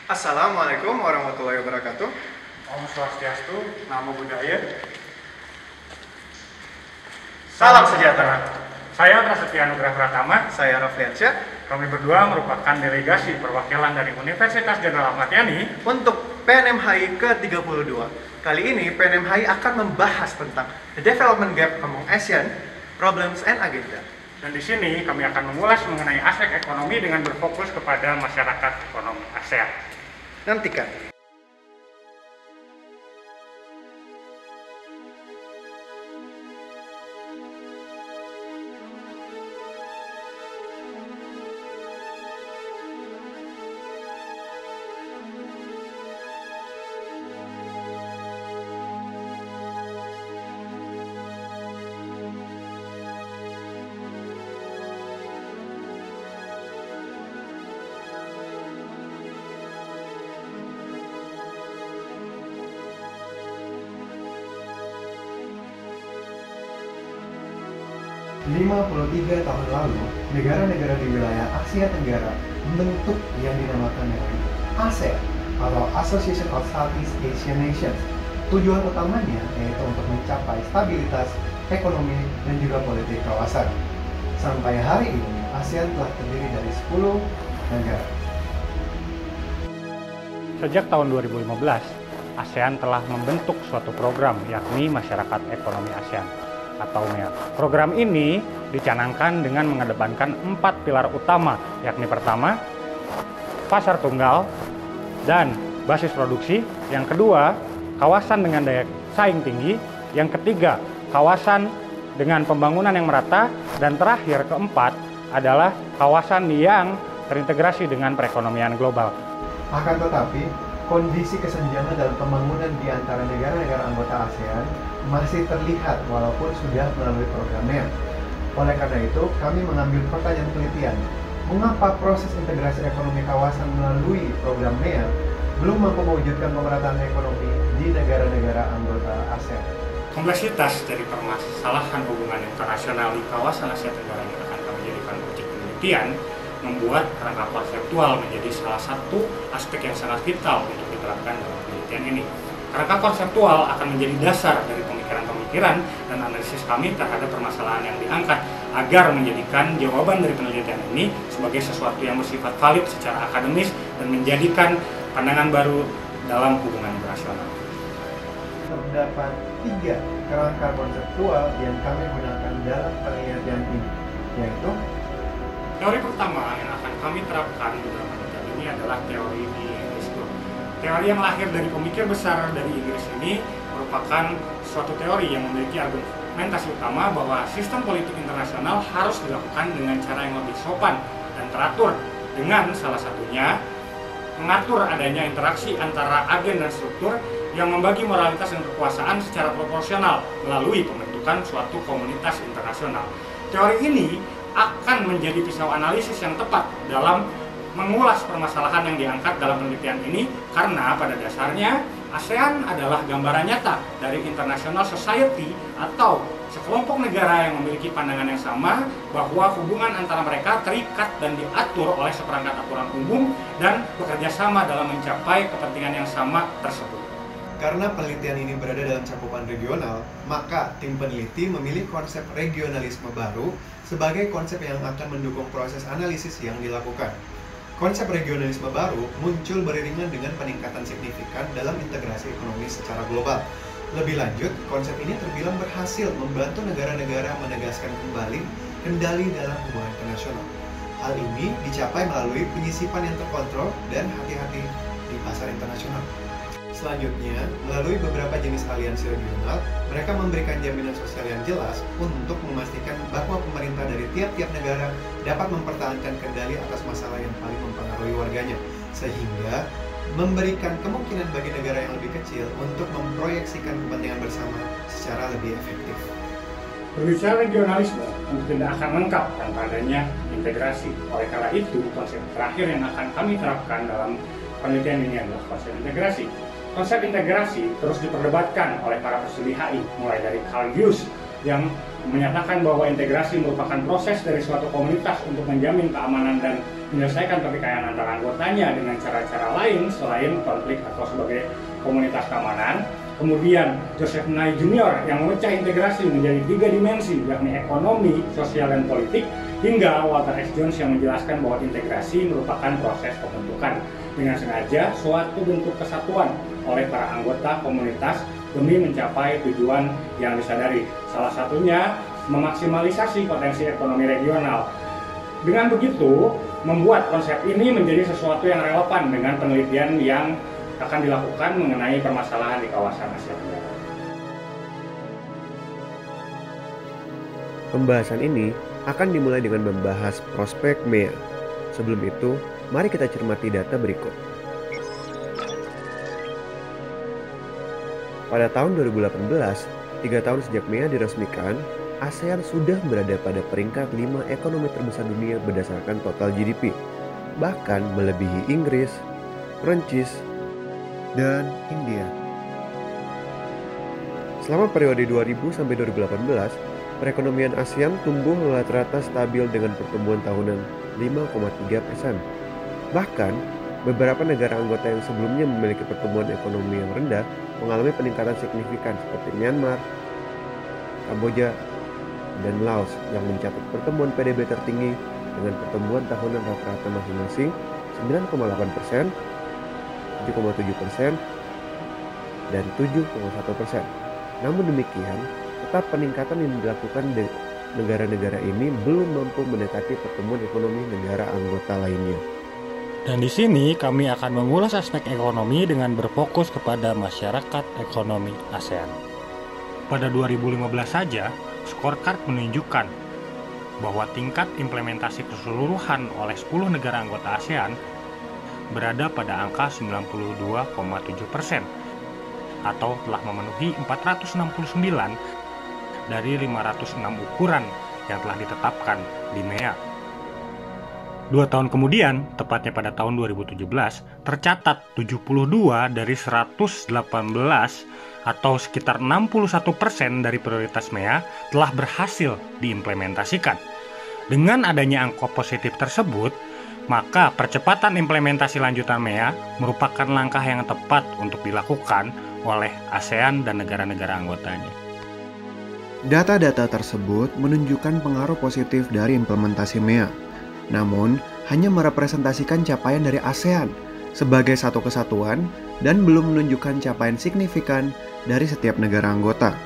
Assalamualaikum warahmatullahi wabarakatuh. Om Swastiastu, Namo Buddhaya. Salam sejahtera. Saya Prasetya Nugraha Pratama. Saya Rafliansyah. Kami berdua merupakan delegasi perwakilan dari Universitas Jenderal Ahmad Yani Untuk PNMHI ke-32. Kali ini PNMHI akan membahas tentang The Development Gap Among ASEAN, Problems and Agenda. dan di sini kami akan mengulas mengenai aspek ekonomi dengan berfokus kepada masyarakat ekonomi ASEAN. Nantikan. 53 tahun lalu, negara-negara di wilayah Asia Tenggara membentuk yang dinamakan dengan ASEAN atau Association of Southeast Asian Nations. Tujuan utamanya yaitu untuk mencapai stabilitas ekonomi dan juga politik kawasan. Sampai hari ini, ASEAN telah terdiri dari 10 negara. Sejak tahun 2015, ASEAN telah membentuk suatu program yakni Masyarakat Ekonomi ASEAN atau MEA. Program ini dicanangkan dengan mengedepankan 4 pilar utama, yakni pertama, pasar tunggal dan basis produksi. Yang kedua, kawasan dengan daya saing tinggi. Yang ketiga, kawasan dengan pembangunan yang merata. Dan terakhir, keempat, adalah kawasan yang terintegrasi dengan perekonomian global. Akan tetapi, kondisi kesenjangan dalam pembangunan di antara negara-negara anggota ASEAN masih terlihat walaupun sudah melalui program MEA. Oleh karena itu, kami mengambil pertanyaan penelitian, mengapa proses integrasi ekonomi kawasan melalui program MEA belum mampu mewujudkan pemerataan ekonomi di negara-negara anggota ASEAN. Kompleksitas dari permasalahan hubungan internasional di kawasan Asia Tenggara yang akan kami jadikan objek penelitian membuat kerangka konseptual menjadi salah satu aspek yang sangat vital untuk diterapkan dalam penelitian ini. Kerangka konseptual akan menjadi dasar dari pemikiran-pemikiran dan analisis kami terhadap permasalahan yang diangkat agar menjadikan jawaban dari penelitian ini sebagai sesuatu yang bersifat valid secara akademis dan menjadikan pandangan baru dalam hubungan internasional. Terdapat 3 kerangka konseptual yang kami gunakan dalam penelitian ini, yaitu teori pertama yang akan kami terapkan di dalam penelitian ini adalah teori di Inggris. Teori yang lahir dari pemikir besar dari Inggris ini merupakan suatu teori yang memiliki argumentasi utama bahwa sistem politik internasional harus dilakukan dengan cara yang lebih sopan dan teratur, dengan salah satunya mengatur adanya interaksi antara agen dan struktur yang membagi moralitas dan kekuasaan secara proporsional melalui pembentukan suatu komunitas internasional. Teori ini akan menjadi pisau analisis yang tepat dalam mengulas permasalahan yang diangkat dalam penelitian ini, karena pada dasarnya ASEAN adalah gambaran nyata dari international society atau sekelompok negara yang memiliki pandangan yang sama bahwa hubungan antara mereka terikat dan diatur oleh seperangkat aturan umum dan bekerja sama dalam mencapai kepentingan yang sama tersebut. karena penelitian ini berada dalam cakupan regional, maka tim peneliti memilih konsep regionalisme baru sebagai konsep yang akan mendukung proses analisis yang dilakukan. Konsep regionalisme baru muncul beriringan dengan peningkatan signifikan dalam integrasi ekonomi secara global. Lebih lanjut, konsep ini terbilang berhasil membantu negara-negara menegaskan kembali kendali dalam hubungan internasional. Hal ini dicapai melalui penyisipan yang terkontrol dan hati-hati di pasar internasional. Selanjutnya, melalui beberapa jenis aliansi regional, mereka memberikan jaminan sosial yang jelas untuk memastikan bahwa pemerintah dari tiap-tiap negara dapat mempertahankan kendali atas masalah yang paling mempengaruhi warganya, sehingga memberikan kemungkinan bagi negara yang lebih kecil untuk memproyeksikan kepentingan bersama secara lebih efektif. Berbicara regionalisme tentu tidak akan lengkap tanpa adanya integrasi. Oleh karena itu, konsep terakhir yang akan kami terapkan dalam penelitian ini adalah konsep integrasi. Konsep integrasi terus diperdebatkan oleh para penstudi HI, mulai dari Carl Gius yang menyatakan bahwa integrasi merupakan proses dari suatu komunitas untuk menjamin keamanan dan menyelesaikan pertikaian antara anggotanya dengan cara-cara lain selain konflik atau sebagai komunitas keamanan. Kemudian Joseph Nye Jr. yang memecah integrasi menjadi 3 dimensi, yakni ekonomi, sosial, dan politik, hingga Walter S. Jones yang menjelaskan bahwa integrasi merupakan proses pembentukan dengan sengaja suatu bentuk kesatuan oleh para anggota komunitas demi mencapai tujuan yang disadari. Salah satunya memaksimalisasi potensi ekonomi regional. Dengan begitu, membuat konsep ini menjadi sesuatu yang relevan dengan penelitian yang akan dilakukan mengenai permasalahan di kawasan Asia Tenggara. Pembahasan ini akan dimulai dengan membahas prospek MEA. Sebelum itu, mari kita cermati data berikut. Pada tahun 2018, 3 tahun sejak MEA diresmikan, ASEAN sudah berada pada peringkat 5 ekonomi terbesar dunia berdasarkan total GDP, bahkan melebihi Inggris, Prancis, dan India. Selama periode 2000 sampai 2018, perekonomian ASEAN tumbuh rata-rata stabil dengan pertumbuhan tahunan 5,3%. Bahkan, beberapa negara anggota yang sebelumnya memiliki pertumbuhan ekonomi yang rendah mengalami peningkatan signifikan seperti Myanmar, Kamboja, dan Laos yang mencatat pertumbuhan PDB tertinggi dengan pertumbuhan tahunan rata-rata masing-masing 9,8%, 7,7%, dan 7,1%. Namun demikian, tetap peningkatan yang dilakukan di negara-negara ini belum mampu mendekati pertumbuhan ekonomi negara anggota lainnya. Dan di sini kami akan mengulas aspek ekonomi dengan berfokus kepada masyarakat ekonomi ASEAN. Pada 2015 saja, scorecard menunjukkan bahwa tingkat implementasi keseluruhan oleh 10 negara anggota ASEAN berada pada angka 92,7% atau telah memenuhi 469 dari 506 ukuran yang telah ditetapkan di MEA. 2 tahun kemudian, tepatnya pada tahun 2017, tercatat 72 dari 118 atau sekitar 61% dari prioritas MEA telah berhasil diimplementasikan. Dengan adanya angka positif tersebut, maka percepatan implementasi lanjutan MEA merupakan langkah yang tepat untuk dilakukan oleh ASEAN dan negara-negara anggotanya. Data-data tersebut menunjukkan pengaruh positif dari implementasi MEA, namun hanya merepresentasikan capaian dari ASEAN sebagai satu kesatuan dan belum menunjukkan capaian signifikan dari setiap negara anggota.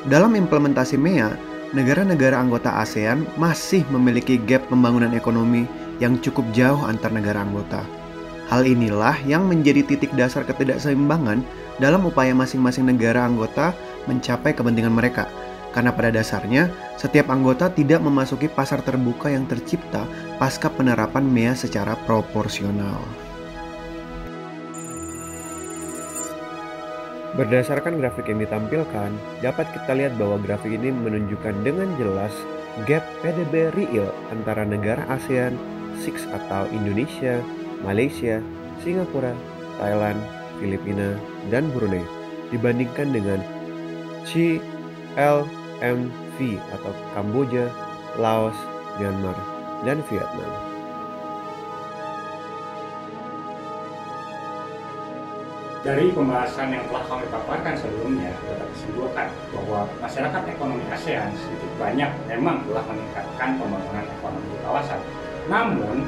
Dalam implementasi MEA, negara-negara anggota ASEAN masih memiliki gap pembangunan ekonomi yang cukup jauh antar negara anggota. Hal inilah yang menjadi titik dasar ketidakseimbangan dalam upaya masing-masing negara anggota mencapai kepentingan mereka. Karena pada dasarnya, setiap anggota tidak memasuki pasar terbuka yang tercipta pasca penerapan MEA secara proporsional. Berdasarkan grafik yang ditampilkan, dapat kita lihat bahwa grafik ini menunjukkan dengan jelas gap PDB real antara negara ASEAN 6 atau Indonesia, Malaysia, Singapura, Thailand, Filipina, dan Brunei dibandingkan dengan CLMV atau Kamboja, Laos, Myanmar, dan Vietnam. Dari pembahasan yang telah kami paparkan sebelumnya, dapat disimpulkan bahwa masyarakat ekonomi ASEAN sedikit banyak memang telah meningkatkan pembangunan ekonomi di kawasan. Namun,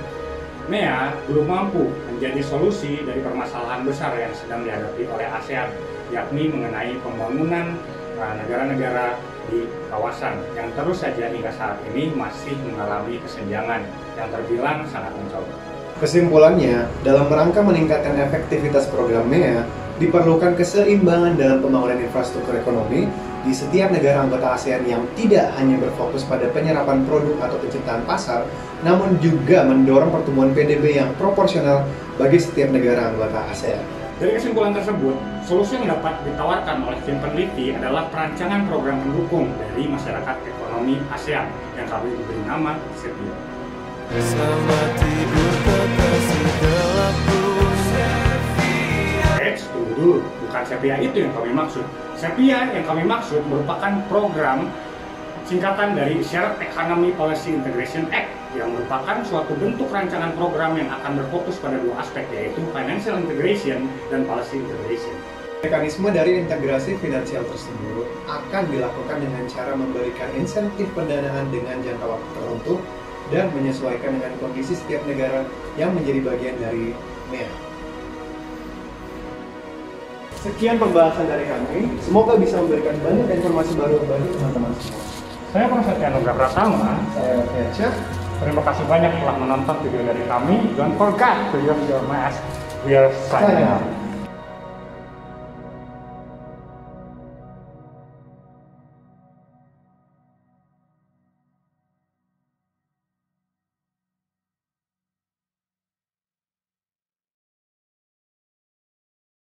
MEA belum mampu menjadi solusi dari permasalahan besar yang sedang dihadapi oleh ASEAN, yakni mengenai pembangunan negara-negara di kawasan yang terus saja hingga saat ini masih mengalami kesenjangan yang terbilang sangat mencolok. Kesimpulannya, dalam rangka meningkatkan efektivitas program MEA, diperlukan keseimbangan dalam pembangunan infrastruktur ekonomi di setiap negara anggota ASEAN yang tidak hanya berfokus pada penyerapan produk atau penciptaan pasar, namun juga mendorong pertumbuhan PDB yang proporsional bagi setiap negara anggota ASEAN. Dari kesimpulan tersebut, solusi yang dapat ditawarkan oleh tim peneliti adalah perancangan program pendukung dari masyarakat ekonomi ASEAN yang kami beri nama SETIA. Selamat tidur kekasih gelapku. Oke, tunggu dulu, bukan SEPIA itu yang kami maksud. SEPIA yang kami maksud merupakan program singkatan dari Shared Economy Policy Integration Act yang merupakan suatu bentuk rancangan program yang akan berfokus pada dua aspek, yaitu financial integration dan policy integration. Mekanisme dari integrasi finansial tersebut akan dilakukan dengan cara memberikan insentif pendanaan dengan jangka waktu tertentu dan menyesuaikan dengan kondisi setiap negara yang menjadi bagian dari MEA. Sekian pembahasan dari kami, semoga bisa memberikan banyak informasi baru bagi teman-teman semua. Saya Prasetya Nugra Pratama. Saya Fiansyah. Terima kasih banyak telah menonton video dari kami. Don't forget to use your mask. We are signing out.